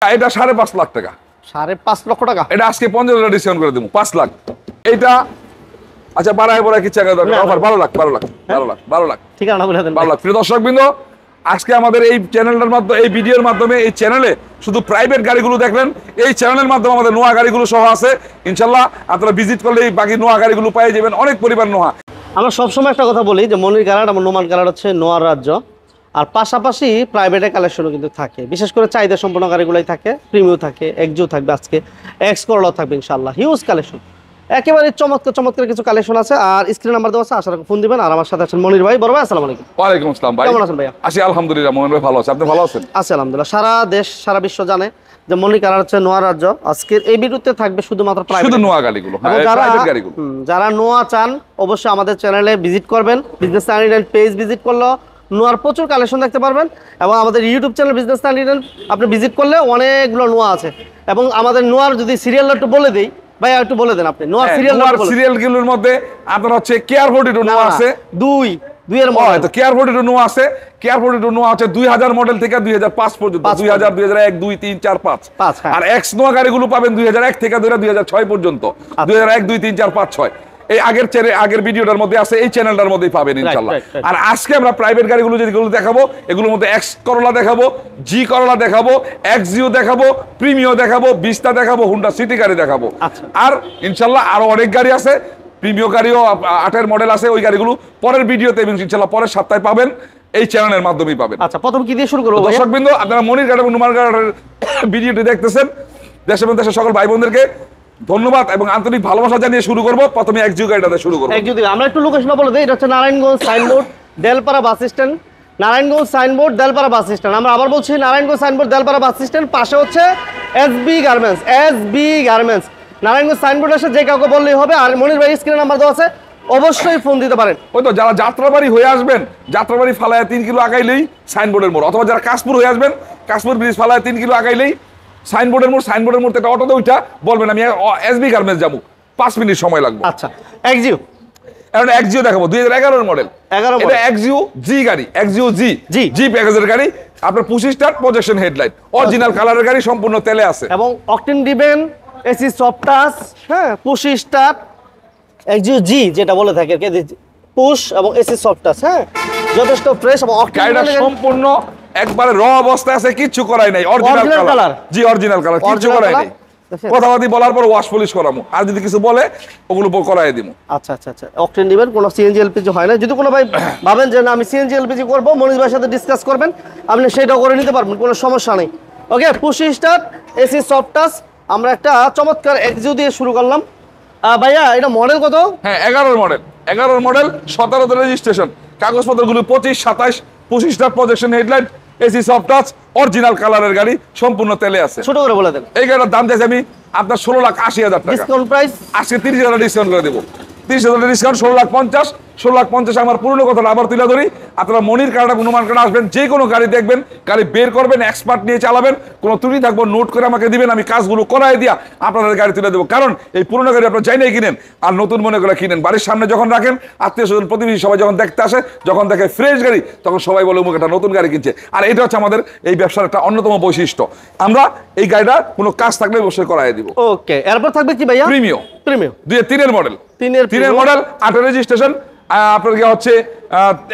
এটা 5.5 লাখ টাকা। 5.5 লক্ষ টাকা। এটা আজকে 50,000 ডিসকাউন্ট করে দেবো 5 লাখ। এটা আচ্ছা বাড়ায় বড় কি টাকা দরকার? অফার 12 লাখ 12 লাখ ঠিকানা বলে দেন। 12 লাখ। প্রিয় দর্শকবৃন্দ, আজকে আমাদের এই চ্যানেলটার মাধ্যমে, এই ভিডিওর মাধ্যমে, এই চ্যানেলে শুধু প্রাইভেট গাড়িগুলো দেখলেন, এই চ্যানেলের মাধ্যমে আমাদের নোয়া গাড়িগুলো সহ আছে। ইনশাল্লাহ আপনারা ভিজিট করলে এই বাকি নোয়া গাড়িগুলো পেয়ে যাবেন, অনেক পরিবার নোয়া। আমরা সবসময় একটা কথা বলি যে মনির গ্যারান্ট এবং নোমান গ্যারান্ট হচ্ছে নোয়ার রাজ্য, আর পাশাপাশি প্রাইভেটের কালেকশনও কিন্তু থাকে, বিশেষ করে চাহিদা সম্পন্ন গাড়িগুলোই থাকে, প্রিমিও থাকে, এক্সিও থাকবে, আজকে এক্স করলাও থাকবে ইনশাআল্লাহ। হিউজ কালেকশন, একেবারে চমৎকার চমৎকার কিছু কালেকশন আছে। আর স্ক্রিন নাম্বার দেওয়া আছে, আশা রাখি ফোন দিবেন। আর আমার সাথে আছেন মনির ভাই। বড় ভাই আসসালামু আলাইকুম। ওয়ালাইকুম আসসালাম ভাই, কেমন আছেন ভাইয়া? আছি আলহামদুলিল্লাহ। মনির ভাই ভালো আছে, আপনি ভালো আছেন? আছি আলহামদুলিল্লাহ। সারা দেশ সারা বিশ্ব জানে যে মনির গ্যারান্ট হচ্ছে নোয়া রাজ্য। আজকের এই ভিডিওতে থাকবে শুধুমাত্র প্রাইভেট, শুধু নোয়া গাড়িগুলো, প্রাইভেট গাড়িগুলো। যারা নোয়া চান অবশ্যই আমাদের চ্যানেলে ভিজিট করবেন। বিজনেস 99 পেজ ভিজিট করলে নোয়ার প্রচুর কালেকশন দেখতে পারবেন, এবং আমাদের ইউটিউব চ্যানেল বিজনেস 99 আপনি ভিজিট করলে অনেকগুলো নোয়া আছে। এবং আমাদের নোয়ার যদি সিরিয়াল একটু বলে দেই ভাই, একটু বলে দেন আপনি নোয়ার সিরিয়ালগুলোর মধ্যে আপনার হচ্ছে কেয়ার 42 নোয়া আছে, দুইয়ের মডেল। তো কেয়ার 42 নোয়া আছে। কেয়ার 42 নোয়া হচ্ছে 2000 মডেল থেকে 2005 পর্যন্ত, 2000, 2001, 2, 3, 4, 5। আর এক্স নোয়া গাড়িগুলো পাবেন 2001 থেকে 2006 পর্যন্ত, 2001, 2, 3, 4, 5, 6। এই আগের ভিডিওটার মধ্যে আছে, এই চ্যানেলটার মধ্যেই পাবেন ইনশাআল্লাহ। আর আজকে আমরা প্রাইভেট গাড়িগুলো যেগুলো দেখাবো, এগুলোর মধ্যে এক্স করলা দেখাবো, জি করলা দেখাবো, এক্সিও দেখাবো, প্রিমিও দেখাবো, ভিস্তা দেখাবো, হুন্ডা সিটি গাড়ি দেখাবো। আর ইনশাআল্লাহ আরো অনেক গাড়ি আছে, প্রিমিও গাড়িও 8 এর মডেল আছে। ওই গাড়িগুলো পরের ভিডিওতে ইনশাআল্লাহ পরের সপ্তাহে পাবেন, এই চ্যানেলের মাধ্যমেই পাবেন। আচ্ছা, প্রথম কি দিয়ে শুরু করব? দর্শকবৃন্দ, আপনারা মনির গাড়ি এবং নুমান গাড়ির ভিডিওটি দেখতেছেন, দেশ এবং দেশের সকল ভাই বোনদেরকে ধন্যবাদ এবং আন্তরিক ভালোবাসা জানিয়ে শুরু করব। প্রথমে এক্সিও গাড়িটাতে শুরু করব। আমরা একটু লোকেশন বলে দেই। এটা হচ্ছে Narayanganj signboard Delpara bus stand, Narayanganj signboard Delpara bus stand. আমরা আবার বলছি Narayanganj signboard Delpara bus stand, পাশে হচ্ছে এসবি গার্মেন্টস। নারায়ণগঞ্জ সাইনবোর্ড এসে যে কাউকে বললেই হবে। আর মনির ভাই স্ক্রিনে নাম্বার দেওয়া আছে, অবশ্যই ফোন দিতে পারেন। ওই তো যারা যাত্রাবাড়ি হয়ে আসবেন, যাত্রাবাড়ি ফালায় 3 কিলো আগাইলেই সাইনবোর্ডের মোড়, অথবা যারা কাশপুর হয়ে আসবেন, কাশপুর ব্রিজ ফালায় 3 কিলো আগাইলেই সাইনবোর্ডের মোড় থেকে অটোতে উঠা বলবেন আমি এসবি গার্মেন্টস যাবো, 5 মিনিট সময় লাগবে। আচ্ছা, এক্সিও এখন এক্সিও দেখাবো 2011 এর মডেল। এটা এক্সিও জি গাড়ি, এক্সিও জি প্যাকেজের গাড়ি। আপনার 25 স্টার প্রজেকশন হেডলাইট, অরিজিনাল কালারের গাড়ি, সম্পূর্ণ তেলে আছে, এবং অকটেন দিবেন, এসি সফট টাচ, হ্যাঁ 25 স্টার এক্সিও জি যেটা বলে থাকে পুশ এবং এসি সফট টাচ, হ্যাঁ যথেষ্ট ফ্রেশ। এবং গাড়িটা সম্পূর্ণ একবারে র অবস্থায় আছে, কিচ্ছু করাই নাই, অরিজিনাল কালার। জি অরিজিনাল কালার, কিচ্ছু করাই নাই। কথাবার্তা বলার পর ওয়াশ পলিশ করামু, আর যদি কিছু বলে ওগুলো করাই দিমু। আচ্ছা আচ্ছা আচ্ছা, অকটেন দিবেন, কোনো সিএনজি এলপিজি হয় না। যদি কোনো ভাই ভাবেন যে না আমি সিএনজি এলপিজি করবো, মনির ভাইয়ের সাথে ডিসকাস করবেন, আপনি সেটাও করে নিতে পারবেন, কোনো সমস্যা নেই। ওকে, 25 স্টার এসি সফট টাচ। আমরা একটা চমৎকার এক্সিও দিয়ে শুরু করলাম। ভাইয়া এটা মডেল কত? হ্যাঁ 11 মডেল 17 রেজিস্ট্রেশন, কাগজপত্রগুলো 25, 27, 25 star projection headlight, AC soft touch, original কালারের গাড়ি, সম্পূর্ণ তেলে আছে। ছোট করে বলে দেন। এই গাড়ির দাম চাইছি আমি আপনার 16,80,000 টাকা। ডিসকাউন্ট প্রাইস আজকে 30,000 ডিসকাউন্ট করে দেবো। 30,000 ডিসকাউন্ট, 16,50,000। আমার পুরনো কথাটা আবার তুলে ধরি, আপনারা মনির কার্ড অনুমান করে আসবেন, যে কোনো গাড়ি দেখবেন, গাড়ি বের করবেন, এক্সপার্ট নিয়ে চালাবেন, কোনো ত্রুটি থাকবো নোট করে আমাকে দিবেন, আমি কাজগুলো করাই দিয়া আপনাদের গাড়ি তুলে দেবো। কারণ এই পুরনো গাড়ি আপনারা চাই নাই কিনেন, আর নতুন মনে করে কিনেন। বাড়ির সামনে যখন রাখেন, আত্মীয় স্বজন প্রতিবেশী সবাই যখন দেখতে আসে, যখন দেখে ফ্রেশ গাড়ি, তখন সবাই বলে মুখ একটা নতুন গাড়ি কিনছে। আর এটা হচ্ছে আমাদের এই ব্যবসার একটা অন্যতম বৈশিষ্ট্য, আমরা এই গাড়িটা কোনো কাজ থাকলে অবশ্যই করাই দিব। ওকে, এরপর থাকবে কি ভাইয়া? প্রিমিও 2003 এর মডেল, 3 মডেল, 8 রেজিস্ট্রেশন, আপনার হচ্ছে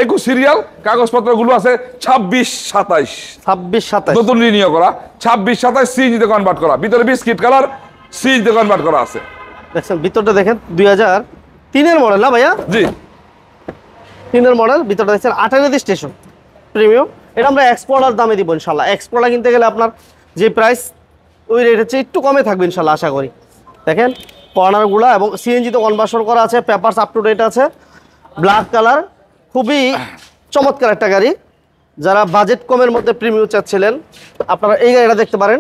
21 সিরিয়াল, কাগজপত্রগুলো আছে 26, 27 নতুন রিনিউ করা, 26, 27 সিএনজিতে কনভার্ট করা, ভিতরে বিস্কিট কালার সিএনজিতে কনভার্ট করা আছে। দেখেন ভিতরটা, দেখেন 2003 এর মডেল না ভাইয়া? জি 3 এর মডেল, ভিতরটা দেখছেন 8 রেজিস্ট্রেশন, প্রিমিয়াম। এটা আমরা এক্সপোর্টার দামে দিব ইনশাআল্লাহ। এক্সপোর্টার কিনতে গেলে আপনার যে প্রাইস, ওই রেট হচ্ছে একটু কমে থাকবে ইনশাআল্লাহ, আশা করি। দেখেন কর্নারগুলো, এবং সিএনজিতে কনভার্সন করা আছে, পেপারস আপ টু ডেট আছে, ব্ল্যাক কালার, খুবই চমৎকার একটা গাড়ি। যারা বাজেট কমের মধ্যে প্রিমিয়াম চাচ্ছিলেন, আপনারা এই গাড়িটা দেখতে পারেন।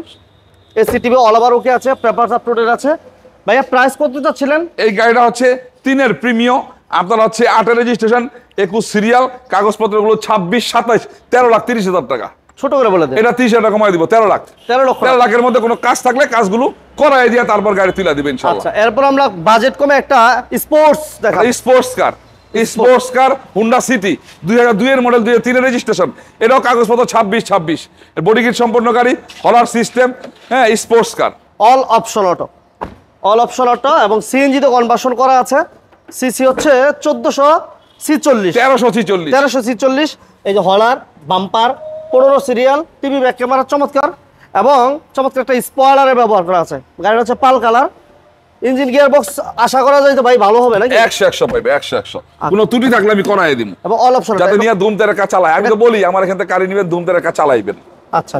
এসি টিভি অল ওভার ওকে আছে, পেপারস আপ টু ডেট আছে। ভাইয়া প্রাইস কত চাচ্ছিলেন? এই গাড়িটা হচ্ছে 3 এর প্রিমিয়াম, আপনার হচ্ছে 8 রেজিস্ট্রেশন, 21 সিরিয়াল, কাগজপত্রগুলো 26, 27, 13,30,000 টাকা। ছোট করে বলে দেন। এটা 30,000 টাকা কমাই দিব, 13 লাখের মধ্যে কোনো কাজ থাকলে কাজগুলো করাই দিয়ে তারপর গাড়ি তুলে দিবেন ইনশাআল্লাহ। আচ্ছা, এরপর আমরা বাজেট কমে একটা স্পোর্টস দেখাবো। Sports car sports car Honda city 2002 এর মডেল 2003 এর রেজিস্ট্রেশন, এটাও কাগজপত্র 26 বডি কিট সম্পন্ন গাড়ি, হলার সিস্টেম, হ্যাঁ sports car, all option auto, all option auto এবং সিএনজি তে কনভার্সন করা আছে। সিসি হচ্ছে 1346। এই যে হলার, bumper, 15 serial, TV back camera চমৎকার এবং চমৎকার একটা স্পয়লারের ব্যবহার করা আছে। গাড়িটা হচ্ছে পাল কালার, ইঞ্জিন গিয়ার বক্স আশা করা যায় তো ভাই ভালো হবে নাকি? 100 পাইবে 100 কোনো ত্রুটি থাকলে আমি করাই দিব এবং অল অপশন যাতে নিয়ে ধুম তেরেকা চালায়। আমি তো বলি আমার এখান থেকে গাড়ি নিবেন ধুম তেরেকা চালাইবেন। আচ্ছা।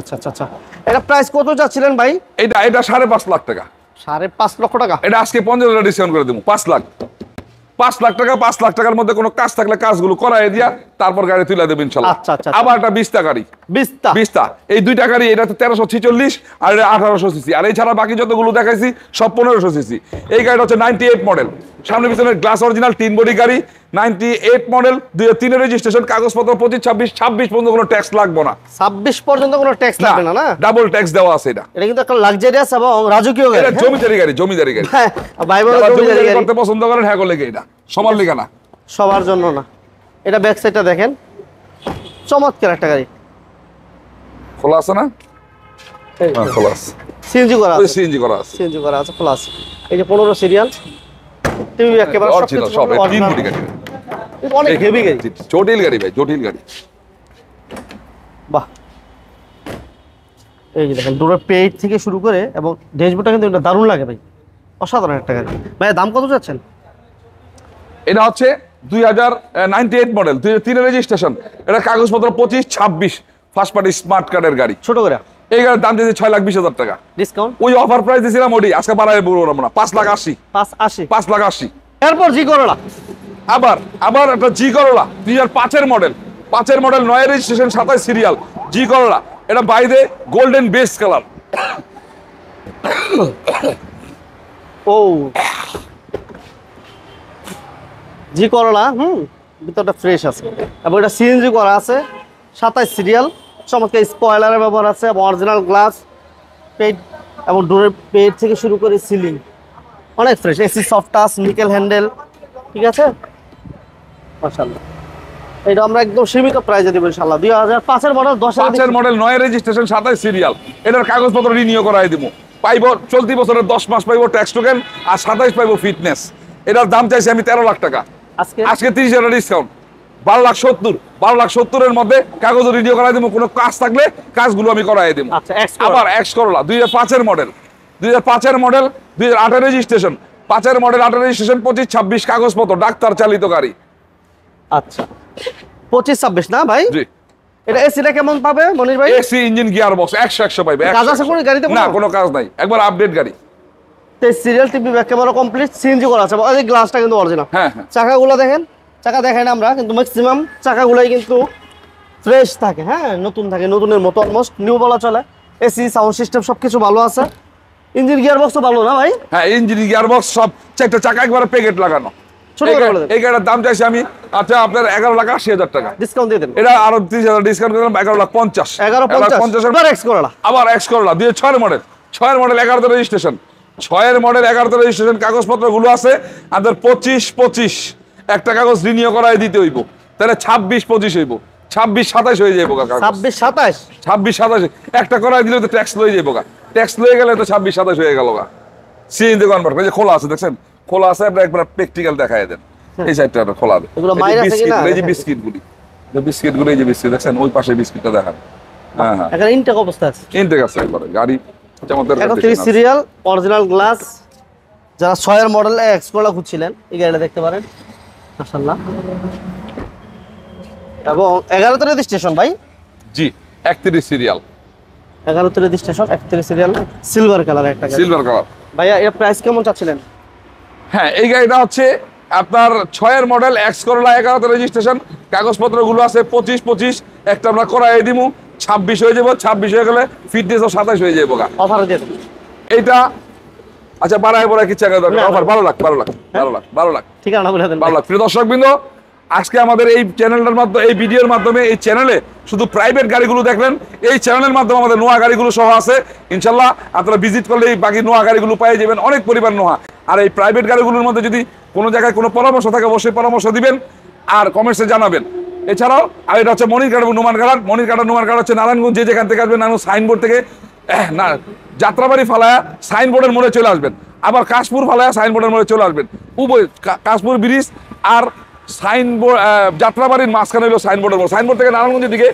এটা প্রাইস কত চাচ্ছিলেন ভাই? এটা 5.5 লাখ টাকা। 5.5 লক্ষ টাকা? এটা আজকে 50,000 ডিসকাউন্ট করে দেবো, 5 লাখ টাকা। 5 লাখ টাকার মধ্যে কোনো কাজ থাকলে কাজগুলো করাই দিয়া তারপর গাড়ি তুলে দেবেন ইনশাআল্লাহ। আচ্ছা। আবার এটা 20টা গাড়ি, 20টা এই দুইটা গাড়ি, এটা তো 1346 আর এটা 1800 সিসি, আর এছাড়া বাকি যতগুলো দেখাইছি সব 1500 সিসি। এই গাড়িটা হচ্ছে 98 মডেল, সামনে পিছনে গ্লাস অরিজিনাল 3 বডি গাড়ি, 98 মডেল, 2003 এর রেজিস্ট্রেশন, কাগজপত্র 25 26 পর্যন্ত কোনো ট্যাক্স লাগবে না। 26 পর্যন্ত কোনো ট্যাক্স লাগবে না? ডাবল ট্যাক্স দেওয়া আছে। এটা কিন্তু একটা লাক্সারিয়াস এবং রাজকীয় গাড়ি। এটা জমিদারি গাড়ি। হ্যাঁ ভাই বলে জমিদারি গাড়ি করতে পছন্দ করেন, হ্যাঁ লেগে এটা সবার লেগে না, সবার জন্য না। এটা ব্যাক সাইডটা দেখেন, চমৎকার একটা গাড়ি। খোলা আছে না? হ্যাঁ খোলা আছে, সিএনজি করা আছে, খোলা আছে। এই যে 15 সিরিয়াল, টিভি একেবারে অরিজিনাল সব, তিন কোটি গাড়ি, অনেক হেভি গাড়ি, জটিল গাড়ি ভাই, জটিল গাড়ি। বাহ, এই যে দেখেন ডোরের পেজ থেকে শুরু করে এবং ড্যাশবোর্ডটা কিন্তু এটা দারুণ লাগে ভাই, অসাধারণ একটা গাড়ি। ভাই দাম কত যাচ্ছেন? এটা হচ্ছে 2098 মডেল, 2003 এর রেজিস্ট্রেশন, এটা কাগজপত্র 25 26, ফার্স্ট পার্টি স্মার্ট কার্ডের গাড়ি, ছোট করে। এই গাড়ির দাম দিয়েছে 6,20,000 টাকা ডিসকাউন্ট। ওই অফার প্রাইস দিয়েছিলাম ওটি, আজকে বাড়াই বলবো না, 5,80,000। 5,80,000। এরপর জি করোলা, আবার একটা জি করোলা 2005 এর মডেল, 9 রেজিস্ট্রেশন, 27 সিরিয়াল, জি করোলা। এটা বাইরে গোল্ডেন বেস কালার। ও জি করোলা, ভিতরটা ফ্রেশ আছে এবং এটা সিএনজি করা আছে, 27 সিরিয়াল, চমৎকার স্পয়লারের ব্যবহার আছে এবং অরিজিনাল গ্লাস পেড এবং ডোরের পেড থেকে শুরু করে সিলিং অনেক fresh. AC soft touch, nickel handle, ঠিক আছে মাশাআল্লাহ। এটা আমরা একদম সীমিত প্রাইসে দেব ইনশাআল্লাহ। 2005 এর মডেল, 5 এর মডেল, 9 রেজিস্ট্রেশন, 27 সিরিয়াল। এটার কাগজপত্র রিনিউ করাই দিব, পাইব চলতি বছরের 10 মাস পাইব ট্যাক্স টোকেন, আর 27 পাইব ফিটনেস। এটার দাম চাইছি আমি 13 লাখ টাকা, আজকে 30,000 ডিসকাউন্ট, 12,70,000 এর মধ্যে কাগজ রিনিউ করাই দিব। কোনো কাজ থাকলে কাজগুলো আমি করাই দিব। আবার এক্স করোলা 2005 এর মডেল, 2008 এর রেজিস্ট্রেশন, 5 এর মডেল, 8 এর রেজিস্ট্রেশন, 25 26 কাগজপত্র, ডাক্তার চালিত গাড়ি। আচ্ছা 25 26 না ভাই? জি। এটা এসিটা কেমন পাবে মনির ভাই? এসি, ইঞ্জিন, গিয়ার বক্স 100 পাইবে। কাজ আছে কোন গাড়িতে? না কোনো কাজ নাই, একবার আপডেট গাড়ি। Serial, TV back camera complete, CNG করা আছে। এই গ্লাসটা কিন্তু অরিজিনাল। হ্যাঁ। চাকাগুলো দেখেন, চাকা দেখাই না আমরা, কিন্তু ম্যাক্সিমাম চাকাগুলোই কিন্তু ফ্রেশ থাকে, হ্যাঁ নতুন থাকে, নতুনের মতো অলমোস্ট নিউ বলা চলে। এসি, সাউন্ড সিস্টেম সবকিছু ভালো আছে। ইঞ্জিন গিয়ার বক্স তো ভালো না ভাই? হ্যাঁ ইঞ্জিন, গিয়ার বক্স সব, চারটা চাকা একবারে প্যাকেট লাগানো। এই গাড়ির দাম চাইছি আমি আচ্ছা আপনার 11,80,000 টাকা। ডিসকাউন্ট দিয়ে দেন। এটা আরো 30,000 ডিসকাউন্ট করে 11,50,000। 11,50 আবার এক্স করলা। আবার X Corolla 2006 model, 11 registration, 11 registration, কাগজপত্রগুলো আছে আমাদের 25 একটা কাগজ রিনিউ করাই দিতে হইব, তাহলে 26 হইব, 26 27 হয়ে যাইব। 26 27 একটা করাই দিলে তো ট্যাক্স লয়ে যাইব, ট্যাক্স লয়ে গেলে তো 26 27 হয়ে গেল। সিএনজি কনভার্ট, এই যে খোলা আছে দেখছেন, খোলা আছে, আপনারা একবার প্র্যাকটিক্যাল দেখায় দেন। এই সাইডটা খোলা আছে, এই যে বিস্কিটগুলি, এই যে বিস্কিট দেখছেন, ওই পাশে বিস্কিটটা দেখান। হ্যাঁ এখন ইনটেক অবস্থা আছে, ইনটেক আছে একবারে গাড়ি চমৎকার। 31 সিরিয়াল, অরিজিনাল গ্লাস। যারা 6 এর মডেল এক্স করলা খুঁজছিলেন এই গাড়িটা দেখতে পারেন মাশাআল্লাহ। এবং 11 রেজিস্ট্রেশন ভাই? জি 31 serial, 11 registration, 31 serial, silver colour একটা গাড়ি। সিলভার কালার ভাইয়া এর প্রাইস কেমন চাচ্ছিলেন? হ্যাঁ এই গাড়িটা হচ্ছে আপনার 6 এর মডেল, এক্স করলা, 11 রেজিস্ট্রেশন, কাগজপত্রগুলো আছে 25 একটা আমরা করাই দিমু, 26 হয়ে যাব। 26 হয়ে গেলে ফিটনেসও 27 হয়ে যাবো। অফার দিয়ে দেন এইটা আচ্ছা বাড়ায় কি চাকা দরকার? অফার 12 লাখ। ঠিক আছে, বলে দেন 12 লাখ। প্রিয় দর্শকবৃন্দ, আজকে আমাদের এই চ্যানেলটার মাধ্যমে, এই ভিডিওর মাধ্যমে, এই চ্যানেলে শুধু প্রাইভেট গাড়িগুলো দেখলেন, এই চ্যানেলের মাধ্যমে আমাদের নোয়া গাড়িগুলো সহ আছে। ইনশাল্লাহ আপনারা ভিজিট করলে এই বাকি নোয়া গাড়িগুলো পেয়ে যাবেন, অনেক পরিমাণ নোয়া। আর এই প্রাইভেট গাড়িগুলোর মধ্যে যদি কোনো জায়গায় কোনো পরামর্শ থাকে অবশ্যই পরামর্শ দিবেন। আর কমেন্টসে জানাবেন। এছাড়াও আর এটা হচ্ছে মনিরঘাট এবং নোমানঘাট হচ্ছে নারায়ণগঞ্জ, যে যেখান থেকে আসবেন নারায়ণগঞ্জ সাইনবোর্ড থেকে না যাত্রাবাড়ি ফালায়া সাইনবোর্ডের মোড়ে চলে আসবেন, আবার কাশপুর ফালায়া সাইনবোর্ডের মোড়ে চলে আসবেন। উভয় কাশপুর ব্রিজ আর সাইনবোর্ড যাত্রাবাড়ির মাঝখানে হলো সাইনবোর্ডের মোড়। সাইনবোর্ড থেকে নারায়ণগঞ্জের দিকে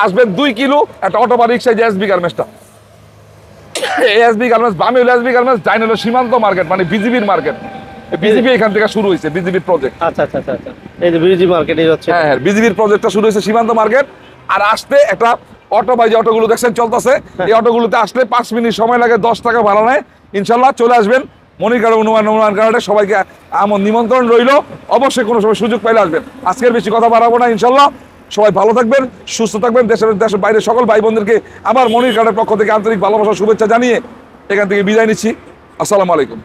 আসবেন 2 কিলো একটা অটো বা রিক্সায় যে এসবি গার্মেন্টসটা, এসবি গার্মেন্টস, বামে হলো এসবি গার্মেন্টস, ডাইনে হলো সীমান্ত মার্কেট, মানে বিজিবির মার্কেট। বিজিবি এখান থেকে শুরু হয়েছে, বিজিবির প্রজেক্ট। আচ্ছা আচ্ছা আচ্ছা আচ্ছা, এই যে বিজিবি মার্কেট এই হচ্ছে, হ্যাঁ বিজিবির প্রজেক্টটা শুরু হয়েছে সীমান্ত মার্কেট। আর আসতে একটা অটো বাই যে অটোগুলো দেখছেন চলতেছে, এই অটোগুলোতে আসলে 5 মিনিট সময় লাগে, 10 টাকা ভাড়া নেয়। ইনশাল্লাহ চলে আসবেন মনিরঘাট এবং নোমানঘাটে। সবাইকে নিমন্ত্রণ রইল, অবশ্যই কোনো সময় সুযোগ পাইলে আসবেন। আজকের বেশি কথা বাড়াবো না, ইনশাল্লাহ সবাই ভালো থাকবেন, সুস্থ থাকবেন। দেশের বাইরে সকল ভাই বোনদেরকে আমার মনিরঘাটের পক্ষ থেকে আন্তরিক ভালোবাসা শুভেচ্ছা জানিয়ে এখান থেকে বিদায় নিচ্ছি। আসসালামু আলাইকুম।